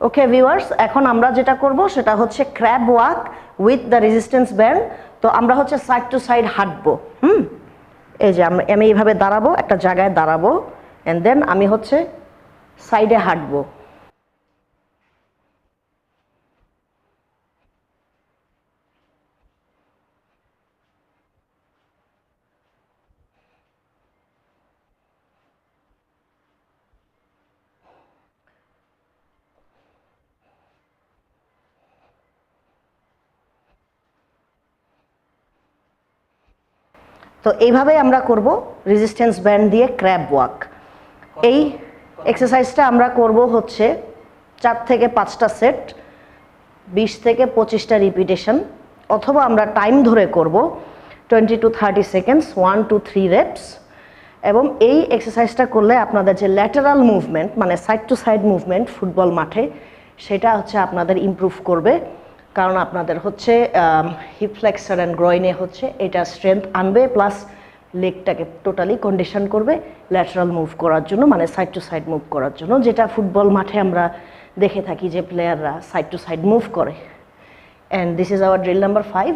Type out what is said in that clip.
Okay viewers, এখন আমরা যেটা করব সেটা হচ্ছে crab walk with the resistance band. তো আমরা হচ্ছে সাইড টু সাইড হাঁটবো। এই যে আমি এইভাবে দাঁড়াবো, একটা জায়গায় দাঁড়াবো, অ্যান্ড দেন আমি হচ্ছে সাইডে হাঁটবো। তো এইভাবে আমরা করব রেজিস্ট্যান্স ব্যান্ড দিয়ে ক্র্যাব ওয়াক। এই এক্সারসাইজটা আমরা করব হচ্ছে 4 থেকে 5টা সেট, 20 থেকে 25টা রিপিটেশন, অথবা আমরা টাইম ধরে করব 20 to 30 সেকেন্ডস, 1 to 3 রেপস। এবং এই এক্সারসাইজটা করলে আপনাদের যে ল্যাটারাল মুভমেন্ট মানে side to side movement football মাঠে, সেটা হচ্ছে আপনাদের ইমপ্রুভ করবে। কারণ আপনাদের হচ্ছে হিপ ফ্লেক্সার অ্যান্ড গ্রয়েনে হচ্ছে এটা স্ট্রেংথ আনবে, প্লাস লেগটাকে টোটালি কন্ডিশন করবে ল্যাটারাল মুভ করার জন্য, মানে সাইড টু সাইড মুভ করার জন্য, যেটা ফুটবল মাঠে আমরা দেখে থাকি যে প্লেয়াররা সাইড টু সাইড মুভ করে। And this is our drill number 5।